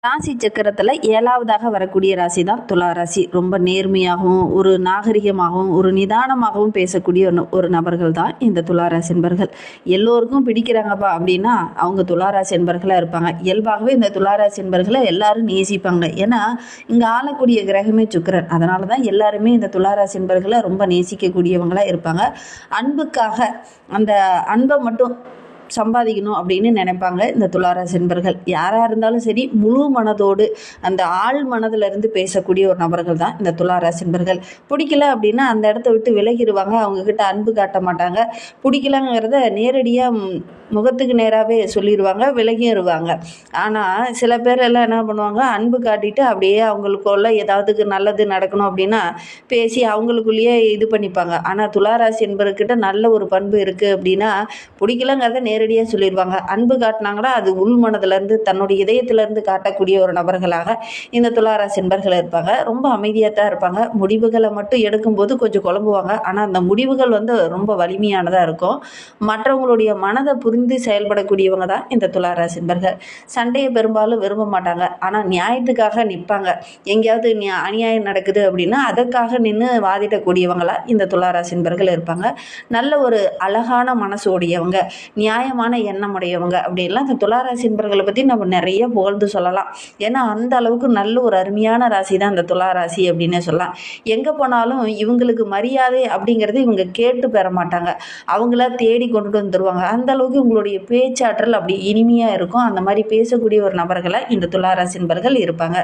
ராசி சக்கரத்தில் 7வதாக வரக்கூடிய ராசி தான் துலா ராசி. ரொம்ப நேர்மையாகவும் ஒரு நாகரிகமாகவும் ஒரு நிதானமாகவும் பேசக்கூடிய ஒரு நபர்கள் தான் இந்த துலா ராசி என்பர்கள். எல்லோருக்கும் பிடிக்கிறாங்கப்பா அப்படின்னா அவங்க துலா ராசி என்பர்களாக இருப்பாங்க. இயல்பாகவே இந்த துலா ராசி என்பர்களை எல்லாரும் நேசிப்பாங்க. ஏன்னா இங்கே ஆளக்கூடிய கிரகமே சுக்கிரன். அதனால தான் எல்லாருமே இந்த துலா ராசி என்பர்களை ரொம்ப நேசிக்கக்கூடியவங்களாக இருப்பாங்க. அன்புக்காக அந்த அன்பை மட்டும் சம்பாதிக்கணும் அப்படின்னு நினைப்பாங்க இந்த துளாராசி என்பர்கள். யாராக இருந்தாலும் சரி முழு மனதோடு அந்த ஆழ் மனதிலிருந்து பேசக்கூடிய ஒரு நபர்கள் தான் இந்த துளாராசி என்பர்கள். பிடிக்கல அப்படின்னா அந்த இடத்த விட்டு விலகிடுவாங்க. அவங்கக்கிட்ட அன்பு காட்ட மாட்டாங்க. பிடிக்கலங்கிறத நேரடியாக முகத்துக்கு நேராகவே சொல்லிடுவாங்க, விலகிடுவாங்க. ஆனால் சில பேர் எல்லாம் என்ன பண்ணுவாங்க, அன்பு காட்டிட்டு அப்படியே அவங்களுக்குள்ள ஏதாவதுக்கு நல்லது நடக்கணும் அப்படின்னா பேசி அவங்களுக்குள்ளேயே இது பண்ணிப்பாங்க. ஆனால் துளாராசி என்பவர்கிட்ட நல்ல ஒரு பண்பு இருக்குது அப்படின்னா பிடிக்கலங்கிறத நேரடியாக சொல்லிடுவாங்க. அன்பு காட்டினாங்கன்னா அது உள் மனதிலேருந்து தன்னுடைய இதயத்திலேருந்து காட்டக்கூடிய ஒரு நபர்களாக இந்த துளாராசி என்பர்கள் இருப்பாங்க. ரொம்ப அமைதியாக தான் இருப்பாங்க. முடிவுகளை மட்டும் எடுக்கும்போது கொஞ்சம் குழம்புவாங்க. ஆனால் அந்த முடிவுகள் ரொம்ப வலிமையானதாக இருக்கும். மற்றவங்களுடைய மனதை புரிந்து செயல்படக்கூடியவங்க தான் இந்த துளாராசி என்பர்கள். சண்டையை பெரும்பாலும் விரும்ப மாட்டாங்க. ஆனால் நியாயத்துக்காக நிற்பாங்க. எங்கேயாவது அநியாயம் நடக்குது அப்படின்னா அதற்காக நின்று வாதிடக்கூடியவங்களா இந்த துளாராசி என்பர்கள் இருப்பாங்க. நல்ல ஒரு அழகான மனசோடையவங்க, நியாயமான எண்ணம் உடையவங்க அப்படின்லாம் இந்த துளாராசி என்பர்களை பற்றி நம்ம நிறைய புகழ்ந்து சொல்லலாம். ஏன்னா அந்த அளவுக்கு நல்ல ஒரு அருமையான ராசி தான் இந்த துளாராசி அப்படின்னு சொல்லலாம். எங்கே போனாலும் இவங்களுக்கு மரியாதை அப்படிங்கிறது இவங்க கேட்டு பெற மாட்டாங்க. அவங்கள தேடி கொண்டுட்டு வந்துடுவாங்க. அந்த அளவுக்கு உங்களுடைய பேச்சாற்றல் அப்படி இனிமையாக இருக்கும். அந்த மாதிரி பேசக்கூடிய ஒரு நபர்களை இந்த துளாராசி என்பர்கள் இருப்பாங்க.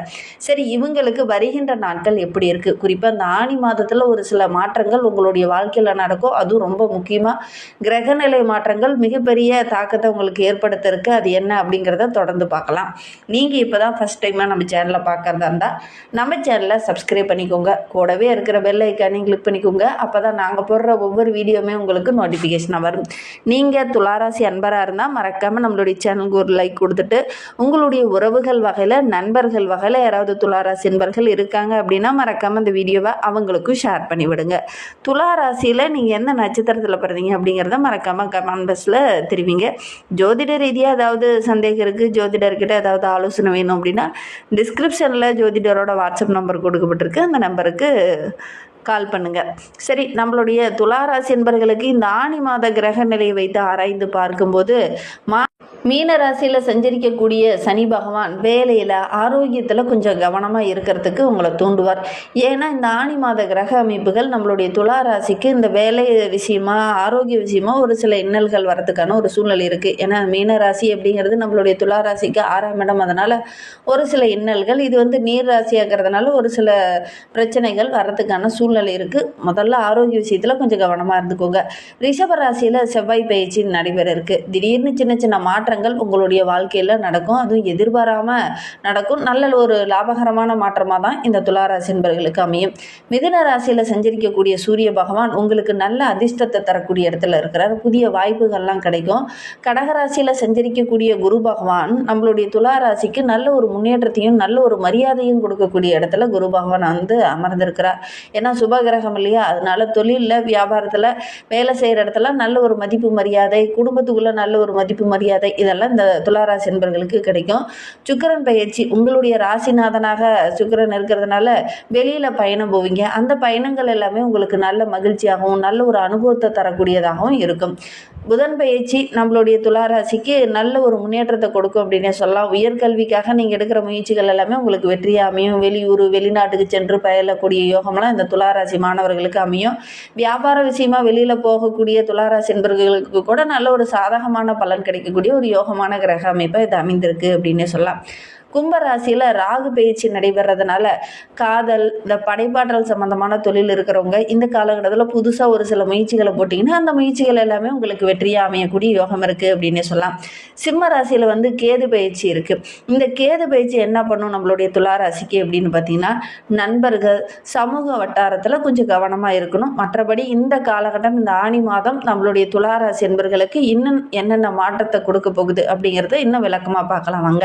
சரி, இவங்களுக்கு வருகின்ற நாட்கள் எப்படி இருக்குது? குறிப்பாக இந்த ஆனி மாதத்தில் ஒரு சில மாற்றங்கள் உங்களுடைய வாழ்க்கையில் நடக்கும். அதுவும் ரொம்ப முக்கியமாக கிரகநிலை மாற்றங்கள் மிகப்பெரிய தாக்கத்தை உங்களுக்கு ஏற்படுத்திருக்கு. அது என்ன அப்படிங்கிறத தொடர்ந்து பார்க்கலாம். நீங்கள் இப்போ தான் ஃபஸ்ட் டைமாக நம்ம சேனலில் பார்க்குறதா இருந்தால் நம்ம சேனலை சப்ஸ்கிரைப் பண்ணிக்கோங்க. கூடவே இருக்கிற பெல் ஐக்கானையும் கிளிக் பண்ணிக்கோங்க. அப்போ தான் நாங்கள் போடுற ஒவ்வொரு வீடியோவுமே உங்களுக்கு நோட்டிஃபிகேஷனாக வரும். நீங்கள் துளாராசி அன்பராக இருந்தால் மறக்காமல் நம்மளுடைய சேனலுக்கு ஒரு லைக் கொடுத்துட்டு உங்களுடைய உறவுகள் வகையில் நண்பர்கள் வகையில் யாராவது துளாராசி என்பர்கள் இருக்காங்க அப்படின்னா மறக்காமல் அந்த வீடியோவை அவங்களுக்கும் ஷேர் பண்ணி விடுங்க. துளாராசியில் நீங்கள் எந்த நட்சத்திரத்தில் பிறந்தீங்க அப்படிங்கிறத மறக்காமல் கமெண்ட் பாக்ஸில் தெரிவிங்க. ஜோதிட ரீதியாக ஏதாவது சந்தேகம் இருக்குது, ஜோதிடர்கிட்ட ஏதாவது ஆலோசனை வேணும் அப்படின்னா டிஸ்கிரிப்ஷனில் ஜோதிடரோட வாட்ஸ்அப் நம்பர் கொடுக்கப்பட்டிருக்கு. அந்த நம்பருக்கு கால் பண்ணுங்கள். சரி, நம்மளுடைய துளாராசி என்பர்களுக்கு இந்த ஆனி மாத கிரக நிலையை வைத்து ஆராய்ந்து பார்க்கும்போது மீன ராசியில் சஞ்சரிக்கக்கூடிய சனி பகவான் வேலையில் ஆரோக்கியத்தில் கொஞ்சம் கவனமாக இருக்கிறதுக்கு உங்களை தூண்டுவார். ஏன்னா இந்த ஆனி மாத கிரக அமைப்புகள் நம்மளுடைய துலா ராசிக்கு இந்த வேலை விஷயமா ஆரோக்கிய விஷயமா ஒரு சில இன்னல்கள் வரதுக்கான ஒரு சூழ்நிலை இருக்குது. ஏன்னா மீன ராசி அப்படிங்கிறது நம்மளுடைய துலா ராசிக்கு 6ஆம் இடம். அதனால் ஒரு சில இன்னல்கள், இது நீர் ராசியாகிறதுனால ஒரு சில பிரச்சனைகள் வரதுக்கான சூழ்நிலை இருக்குது. முதல்ல ஆரோக்கிய விஷயத்தில் கொஞ்சம் கவனமாக இருந்துக்கோங்க. ரிஷப ராசியில் செவ்வாய் பயிற்சி நடைபெற இருக்குது. திடீர்னு சின்ன சின்ன மாற்றங்கள் உங்களுடைய வாழ்க்கையில் நடக்கும். அதுவும் எதிர்பாராமல் நடக்கும். நல்ல ஒரு லாபகரமான மாற்றமாக தான் இந்த துளாராசி என்பவர்களுக்கு அமையும். மிதுன ராசியில் சஞ்சரிக்கக்கூடிய சூரிய பகவான் உங்களுக்கு நல்ல அதிர்ஷ்டத்தை தரக்கூடிய இடத்துல இருக்கிறார். புதிய வாய்ப்புகள்லாம் கிடைக்கும். கடகராசியில் சஞ்சரிக்கக்கூடிய குரு பகவான் நம்மளுடைய துளாராசிக்கு நல்ல ஒரு முன்னேற்றத்தையும் நல்ல ஒரு மரியாதையும் கொடுக்கக்கூடிய இடத்துல குரு பகவான் அமர்ந்திருக்கிறார். ஏன்னா சுபகிரகம் இல்லையா, அதனால தொழிலில் வியாபாரத்தில் வேலை செய்கிற இடத்துல நல்ல ஒரு மதிப்பு மரியாதை, குடும்பத்துக்குள்ள நல்ல ஒரு மதிப்பு மரியாதை, இதெல்லாம் இந்த துளாராசி என்பவர்களுக்கு கிடைக்கும். சுக்கிரன் பயிற்சி உங்களுடைய ராசிநாதனாக சுக்கிரன் இருக்கிறதுனால வெளியில் பயணம் போவீங்க. அந்த பயணங்கள் எல்லாமே உங்களுக்கு நல்ல மகிழ்ச்சியாகவும் நல்ல ஒரு அனுபவத்தை தரக்கூடியதாகவும் இருக்கும். புதன் பயிற்சி நம்மளுடைய துளாராசிக்கு நல்ல ஒரு முன்னேற்றத்தை கொடுக்கும் அப்படின்னே சொல்லலாம். உயர்கல்விக்காக நீங்கள் எடுக்கிற முயற்சிகள் எல்லாமே உங்களுக்கு வெற்றியாக அமையும். வெளியூர் வெளிநாட்டுக்கு சென்று பயிலக்கூடிய யோகம்லாம் இந்த துளாராசி மாணவர்களுக்கு அமையும். வியாபார விஷயமா வெளியில் போகக்கூடிய துளாராசி என்பவர்களுக்கு கூட நல்ல ஒரு சாதகமான பலன் கிடைக்கக்கூடிய ஒரு யோகமான கிரக அமைப்பை இது அமைந்திருக்கு அப்படின்னே சொல்லலாம். கும்பராசியில் ராகு பயிற்சி நடைபெறதுனால காதல், இந்த படைப்பாற்றல் சம்பந்தமான தொழில் இருக்கிறவங்க இந்த காலகட்டத்தில் புதுசாக ஒரு சில முயற்சிகளை போட்டிங்கன்னா அந்த முயற்சிகள் எல்லாமே உங்களுக்கு வெற்றியாக அமையக்கூடிய யோகம் இருக்குது அப்படின்னே சொல்லலாம். சிம்ம ராசியில் கேது பயிற்சி இருக்குது. இந்த கேது பயிற்சி என்ன பண்ணும் நம்மளுடைய துளாராசிக்கு அப்படின்னு பார்த்தீங்கன்னா, நண்பர்கள் சமூக வட்டாரத்தில் கொஞ்சம் கவனமாக இருக்கணும். மற்றபடி இந்த காலகட்டம் இந்த ஆனி மாதம் நம்மளுடைய துளாராசி என்பர்களுக்கு இன்னும் என்னென்ன மாற்றத்தை கொடுக்க போகுது அப்படிங்கிறத இன்னும் விளக்கமாக பார்க்கலாம் வாங்க.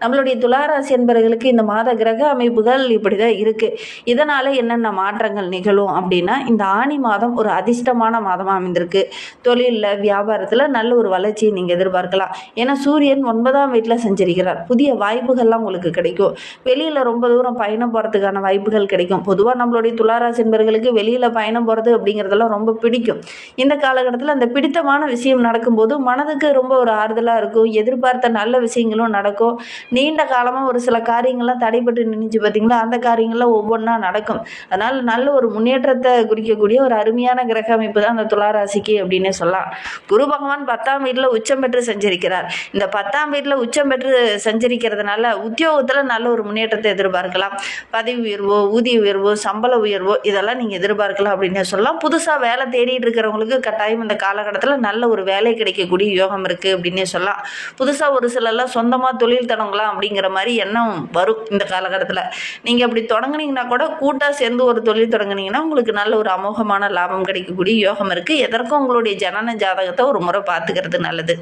நம்மளுடைய துளாராசி என்பவர்களுக்கு இந்த மாத கிரக அமைப்புகள் இப்படி தான் இருக்குது. இதனால் என்னென்ன மாற்றங்கள் நிகழும் அப்படின்னா, இந்த ஆனி மாதம் ஒரு அதிர்ஷ்டமான மாதமாக அமைந்திருக்கு. தொழிலில் வியாபாரத்தில் நல்ல ஒரு வளர்ச்சியை நீங்கள் எதிர்பார்க்கலாம். ஏன்னா சூரியன் 9ஆம் வீட்டில் சஞ்சரிக்கிறார். புதிய வாய்ப்புகள்லாம் உங்களுக்கு கிடைக்கும். வெளியில் ரொம்ப தூரம் பயணம் போகிறதுக்கான வாய்ப்புகள் கிடைக்கும். பொதுவாக நம்மளுடைய துளாராசி என்பவர்களுக்கு வெளியில் பயணம் போகிறது அப்படிங்கிறதெல்லாம் ரொம்ப பிடிக்கும். இந்த காலகட்டத்தில் அந்த பிடித்தமான விஷயம் நடக்கும்போது மனதுக்கு ரொம்ப ஒரு ஆறுதலாக இருக்கும். எதிர்பார்த்த நல்ல விஷயங்களும் நடக்கும். நீண்ட காலமாக ஒரு சில காரியங்கள்லாம் தடைபட்டு நின்றுச்சு பார்த்தீங்களா, அந்த காரியங்கள்லாம் ஒவ்வொன்றா நடக்கும். அதனால் நல்ல ஒரு முன்னேற்றத்தை குறிக்கக்கூடிய ஒரு அருமையான கிரக அமைப்பு தான் அந்த துளாராசிக்கு அப்படின்னே சொல்லலாம். குரு பகவான் 10ஆம் வீட்டில் உச்சம் பெற்று சஞ்சரிக்கிறார். இந்த 10ஆம் வீட்டில் உச்சம் பெற்று சஞ்சரிக்கிறதுனால உத்தியோகத்தில் நல்ல ஒரு முன்னேற்றத்தை எதிர்பார்க்கலாம். பதவி உயர்வோ, ஊதிய உயர்வோ, சம்பள உயர்வோ இதெல்லாம் நீங்கள் எதிர்பார்க்கலாம் அப்படின்னு சொல்லலாம். புதுசாக வேலை தேடிட்டு இருக்கிறவங்களுக்கு கட்டாயம் இந்த காலகட்டத்தில் நல்ல ஒரு வேலை கிடைக்கக்கூடிய யோகம் இருக்குது அப்படின்னே சொல்லலாம். புதுசாக ஒரு சிலர்லாம் சொந்தமாக தொழில் தொடங்கலாம் அப்படிங்கிற மாதிரி எண்ணம் வரும் இந்த காலகட்டத்தில். நீங்கள் அப்படி தொடங்குனீங்கன்னா கூட கூட்டாக சேர்ந்து ஒரு தொழில் தொடங்குனீங்கன்னா உங்களுக்கு நல்ல ஒரு அமோகமான லாபம் கிடைக்கக்கூடிய யோகம் இருக்குது. எதற்கும் உங்களுடைய ஜனன ஜாதகத்தை ஒரு முறை பார்த்துக்கிறது நல்லது.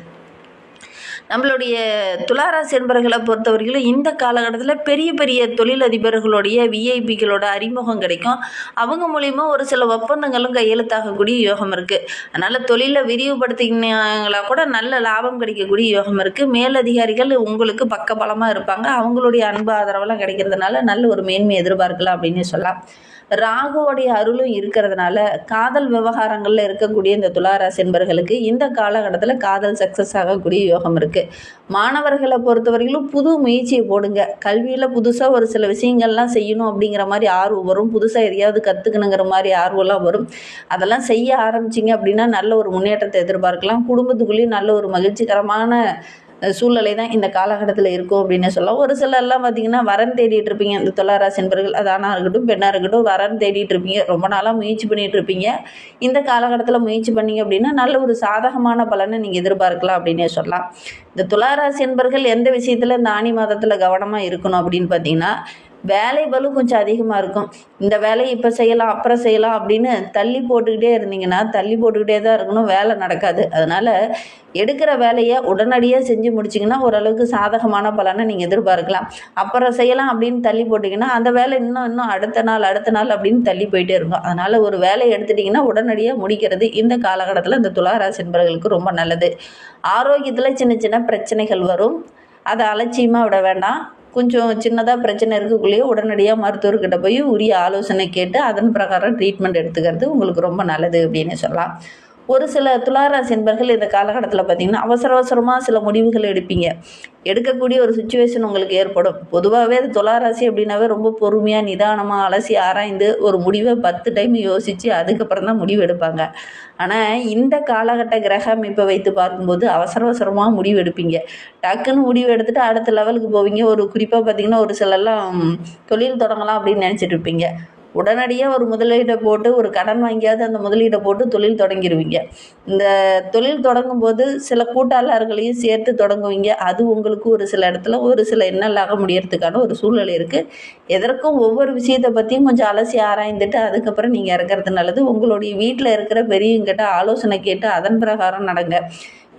நம்மளுடைய துளாராசி என்பவர்களை பொறுத்தவரையிலும் இந்த காலகட்டத்தில் பெரிய பெரிய தொழிலதிபர்களுடைய விஐபிகளோட அறிமுகம் கிடைக்கும். அவங்க மூலிமா ஒரு சில ஒப்பந்தங்களும் கையெழுத்தாகக்கூடிய யோகம் இருக்குது. அதனால் தொழிலை விரிவுபடுத்தினீங்களா கூட நல்ல லாபம் கிடைக்கக்கூடிய யோகம் இருக்குது. மேலதிகாரிகள் உங்களுக்கு பக்கபலமாக இருப்பாங்க. அவங்களுடைய அன்பு ஆதரவெல்லாம் கிடைக்கிறதுனால நல்ல ஒரு மேன்மை எதிர்பார்க்கலாம் அப்படின்னு சொல்லலாம். ராகுவோடைய அருளும் இருக்கிறதுனால காதல் விவகாரங்களில் இருக்கக்கூடிய இந்த துளாராசி என்பவர்களுக்கு இந்த காலகட்டத்தில் காதல் சக்ஸஸ் ஆகக்கூடிய யோகம் இருக்குது. மாணவர்களை பொறுத்தவரையிலும் புது முயற்சியை போடுங்க. கல்வியில் புதுசாக ஒரு சில விஷயங்கள்லாம் செய்யணும் அப்படிங்கிற மாதிரி ஆர்வம் வரும். புதுசாக எதையாவது கற்றுக்கணுங்கிற மாதிரி ஆர்வம்லாம் வரும். அதெல்லாம் செய்ய ஆரம்பிச்சிங்க அப்படின்னா நல்ல ஒரு முன்னேற்றத்தை எதிர்பார்க்கலாம். குடும்பத்துக்குள்ளேயும் நல்ல ஒரு மகிழ்ச்சிகரமான சூழ்நிலை தான் இந்த காலகட்டத்தில் இருக்கும் அப்படின்னு சொல்லலாம். ஒரு சிலர்லாம் பார்த்திங்கன்னா வரன் தேடிட்டு இருப்பீங்க. இந்த துளாராசி என்பவர்கள் அது ஆணாக இருக்கட்டும் பெண்ணாக இருக்கட்டும் வரன் தேடிட்டு இருப்பீங்க. ரொம்ப நாளாக முயற்சி பண்ணிகிட்டு இருப்பீங்க. இந்த காலகட்டத்தில் முயற்சி பண்ணிங்க அப்படின்னா நல்ல ஒரு சாதகமான பலனை நீங்கள் எதிர்பார்க்கலாம் அப்படின்னே சொல்லலாம். இந்த துளாராசி என்பவர்கள் எந்த விஷயத்தில் இந்த ஆனி மாதத்தில் கவனமாக இருக்கணும் அப்படின்னு பார்த்தீங்கன்னா, வேலை பளு கொஞ்சம் அதிகமாக இருக்கும். இந்த வேலையை இப்போ செய்யலாம் அப்புறம் செய்யலாம் அப்படின்னு தள்ளி போட்டுக்கிட்டே இருந்தீங்கன்னா தள்ளி போட்டுக்கிட்டே தான் இருக்கணும், வேலை நடக்காது. அதனால் எடுக்கிற வேலையை உடனடியாக செஞ்சு முடிச்சிங்கன்னா ஓரளவுக்கு சாதகமான பலனை நீங்கள் எதிர்பார்க்கலாம். அப்புறம் செய்யலாம் அப்படின்னு தள்ளி போட்டிங்கன்னா அந்த வேலை இன்னும் அடுத்த நாள் அப்படின்னு தள்ளி போயிட்டே இருக்கும். அதனால் ஒரு வேலையை எடுத்துட்டிங்கன்னா உடனடியாக முடிக்கிறது இந்த காலகட்டத்தில் இந்த துளாராசி என்பவர்களுக்கு ரொம்ப நல்லது. ஆரோக்கியத்தில் சின்ன சின்ன பிரச்சனைகள் வரும். அதை அலட்சியமாக விட வேண்டாம். கொஞ்சம் சின்னதாக பிரச்சனை இருக்கக்குள்ளேயே உடனடியாக மருத்துவர்கிட்ட போய் உரிய ஆலோசனை கேட்டு அதன் பிரகாரம் ட்ரீட்மெண்ட் எடுத்துக்கிறது உங்களுக்கு ரொம்ப நல்லது அப்படின்னு சொல்லலாம். ஒரு சில துளாராசி என்பவர்கள் இந்த காலகட்டத்தில் பார்த்திங்கன்னா அவசரமாக சில முடிவுகள் எடுப்பீங்க. எடுக்கக்கூடிய ஒரு சுச்சுவேஷன் உங்களுக்கு ஏற்படும். பொதுவாகவே அது துளாராசி அப்படின்னாவே ரொம்ப பொறுமையாக நிதானமாக அலசி ஆராய்ந்து ஒரு முடிவை 10 டைம் யோசித்து அதுக்கப்புறம் தான் முடிவு எடுப்பாங்க. ஆனால் இந்த காலகட்ட கிரக அமைப்பை வைத்து பார்க்கும்போது அவசரமாக முடிவு எடுப்பீங்க. டக்குன்னு முடிவு எடுத்துகிட்டு அடுத்த லெவலுக்கு போவீங்க. ஒரு குறிப்பாக பார்த்திங்கன்னா ஒரு சிலர்லாம் தொழில் தொடங்கலாம் அப்படின்னு நினச்சிட்டு இருப்பீங்க. உடனடியாக ஒரு முதலீடை போட்டு ஒரு கடன் வாங்கியாவது அந்த முதலீடை போட்டு தொழில் தொடங்கிடுவீங்க. இந்த தொழில் தொடங்கும்போது சில கூட்டாளர்களையும் சேர்த்து தொடங்குவீங்க. அது உங்களுக்கு ஒரு சில இடத்துல ஒரு சில இன்னலாக முடியறதுக்கான ஒரு சூழ்நிலை இருக்குது. எதற்கும் ஒவ்வொரு விஷயத்தை பற்றியும் கொஞ்சம் அலசி ஆராய்ந்துட்டு அதுக்கப்புறம் நீங்கள் இறங்குறது நல்லது. உங்களுடைய வீட்டில் இருக்கிற பெரியவங்கிட்ட ஆலோசனை கேட்டு அதன் பிரகாரம் நடங்க.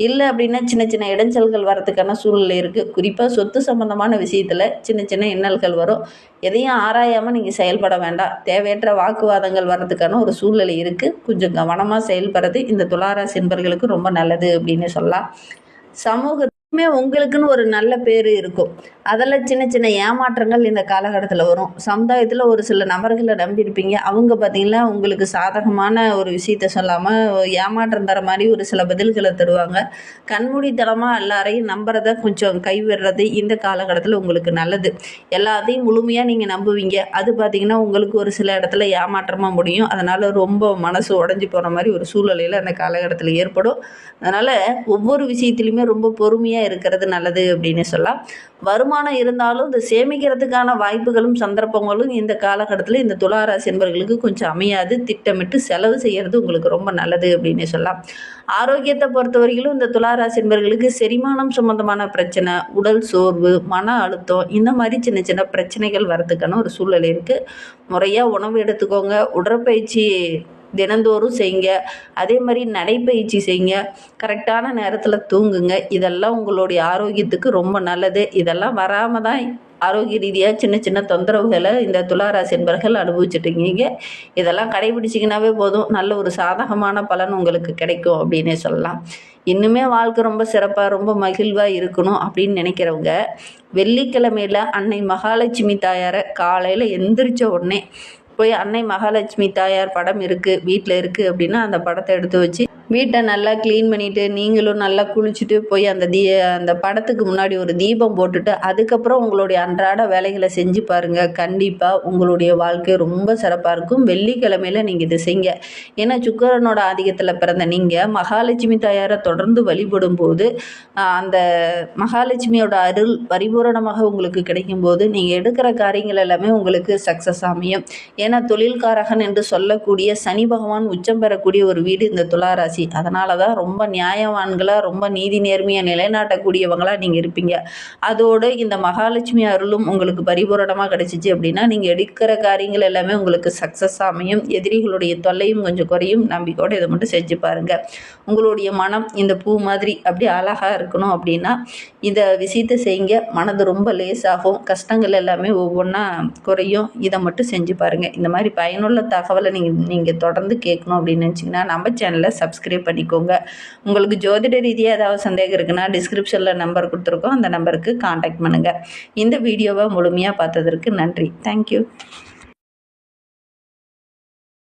இல்லை அப்படின்னா சின்ன சின்ன இடைஞ்சல்கள் வரதுக்கான சூழ்நிலை இருக்குது. குறிப்பாக சொத்து சம்மந்தமான விஷயத்தில் சின்ன இன்னல்கள் வரும். எதையும் ஆராயாமல் நீங்கள் செயல்பட வேண்டாம். தேவையற்ற வாக்குவாதங்கள் வர்றதுக்கான ஒரு சூழ்நிலை இருக்குது. கொஞ்சம் கவனமாக செயல்படுறது இந்த துளாராசி என்பவர்களுக்கு ரொம்ப நல்லது அப்படின்னு சொல்லலாம். சமூகத்துமே உங்களுக்குன்னு ஒரு நல்ல பேர் இருக்கும். அதில் சின்ன ஏமாற்றங்கள் இந்த காலகட்டத்தில் வரும். சமுதாயத்தில் ஒரு சில நபர்களை நம்பியிருப்பீங்க. அவங்க பார்த்திங்கன்னா உங்களுக்கு சாதகமான ஒரு விஷயத்த சொல்லாமல் ஏமாற்றம் தர மாதிரி ஒரு சில பதில்களை தருவாங்க. கண்மூடித்தனமாக எல்லாரையும் நம்புறதை கொஞ்சம் கைவிடுறது இந்த காலகட்டத்தில் உங்களுக்கு நல்லது. எல்லாத்தையும் முழுமையாக நீங்கள் நம்புவீங்க. அது பார்த்திங்கன்னா உங்களுக்கு ஒரு சில இடத்துல ஏமாற்றமாக முடியும். அதனால் ரொம்ப மனசு உடஞ்சி போகிற மாதிரி ஒரு சூழ்நிலையில் அந்த காலகட்டத்தில் ஏற்படும். அதனால் ஒவ்வொரு விஷயத்துலையுமே ரொம்ப பொறுமையாக இருக்கிறது நல்லது அப்படின்னு சொல்லலாம். வருமானம் இருந்தாலும் இந்த சேமிக்கிறதுக்கான வாய்ப்புகளும் சந்தர்ப்பங்களும் இந்த காலகட்டத்தில் இந்த துளாராசி என்பவர்களுக்கு கொஞ்சம் அமையாது. திட்டமிட்டு செலவு செய்கிறது உங்களுக்கு ரொம்ப நல்லது அப்படின்னு சொல்லலாம். ஆரோக்கியத்தை பொறுத்தவரையிலும் இந்த துளாராசி என்பவர்களுக்கு செரிமானம் சம்பந்தமான பிரச்சனை, உடல் சோர்வு, மன அழுத்தம் இந்த மாதிரி சின்ன பிரச்சனைகள் வரதுக்கான ஒரு சூழ்நிலை இருக்குது. முறையாக உணவு எடுத்துக்கோங்க. உடற்பயிற்சி தினந்தோறும் செய்யுங்க. அதே மாதிரி நடைப்பயிற்சி செய்யுங்க. கரெக்டான நேரத்தில் தூங்குங்க. இதெல்லாம் உங்களுடைய ஆரோக்கியத்துக்கு ரொம்ப நல்லது. இதெல்லாம் வராமல் தான் ஆரோக்கிய ரீதியாக சின்ன சின்ன தொந்தரவுகளை இந்த துளாராசி என்பர்கள் அனுபவிச்சுட்ருக்கீங்க. இதெல்லாம் கடைபிடிச்சிங்கனாவே போதும், நல்ல ஒரு சாதகமான பலன் உங்களுக்கு கிடைக்கும் அப்படின்னே சொல்லலாம். இன்னுமே வாழ்க்கை ரொம்ப சிறப்பாக ரொம்ப மகிழ்வாக இருக்கணும் அப்படின்னு நினைக்கிறவங்க வெள்ளிக்கிழமையில் அன்னை மகாலட்சுமி தாயாரை காலையில் எந்திரிச்ச உடனே போய் அன்னை மகாலட்சுமி தாயார் படம் இருக்குது வீட்டில் இருக்குது அப்படின்னா அந்த படத்தை எடுத்து வச்சு வீட்டை நல்லா க்ளீன் பண்ணிவிட்டு நீங்களும் நல்லா குளிச்சுட்டு போய் அந்த படத்துக்கு முன்னாடி ஒரு தீபம் போட்டுட்டு அதுக்கப்புறம் உங்களுடைய அன்றாட வேலைகளை செஞ்சு பாருங்கள். கண்டிப்பாக உங்களுடைய வாழ்க்கை ரொம்ப சிறப்பாக இருக்கும். வெள்ளிக்கிழமையில் நீங்கள் இது செய்யுங்க. ஏன்னா சுக்கிரனோட ஆதிக்கத்தில் பிறந்த நீங்கள் மகாலட்சுமி தாயாரை தொடர்ந்து வழிபடும் போது அந்த மகாலட்சுமியோட அருள் பரிபூரணமாக உங்களுக்கு கிடைக்கும்போது நீங்கள் எடுக்கிற காரியங்கள் எல்லாமே உங்களுக்கு சக்ஸஸ் அமையும். ஏன்னா தொழில்காரகன் என்று சொல்லக்கூடிய சனி பகவான் உச்சம் பெறக்கூடிய ஒரு வீடு இந்த துளாராசி. அதனால தான் ரொம்ப நியாயவான்களாக ரொம்ப நீதி நேர்மையை நிலைநாட்டக்கூடியவங்களாக நீங்கள் இருப்பீங்க. அதோடு இந்த மகாலட்சுமி அருளும் உங்களுக்கு பரிபூரணமாக கிடைச்சிச்சு அப்படின்னா நீங்கள் எடுக்கிற காரியங்கள் எல்லாமே உங்களுக்கு சக்ஸஸ் அமையும். எதிரிகளுடைய தொல்லையும் கொஞ்சம் குறையும். நம்பிக்கையோடு இதை மட்டும் செஞ்சு பாருங்கள். உங்களுடைய மனம் இந்த பூ மாதிரி அப்படி அழகாக இருக்கணும் அப்படின்னா இந்த விஷயத்தை செய்யுங்க. மனது ரொம்ப லேசாகும். கஷ்டங்கள் எல்லாமே ஒவ்வொன்றா குறையும். இதை மட்டும் செஞ்சு பாருங்கள். இந்த மாதிரி பயனுள்ள தகவலை நீங்கள் தொடர்ந்து கேட்கணும் அப்படின்னு நினச்சிங்கன்னா நம்ம சேனலை சப்ஸ்கிரைப் பண்ணிக்கோங்க. உங்களுக்கு ஜோதிட ரீதியாக ஏதாவது சந்தேகம் இருக்குன்னா டிஸ்கிரிப்ஷனில் நம்பர் கொடுத்துருக்கோம். அந்த நம்பருக்கு காண்டாக்ட் பண்ணுங்கள். இந்த வீடியோவை முழுமையாக பார்த்ததற்கு நன்றி. தேங்க்யூ.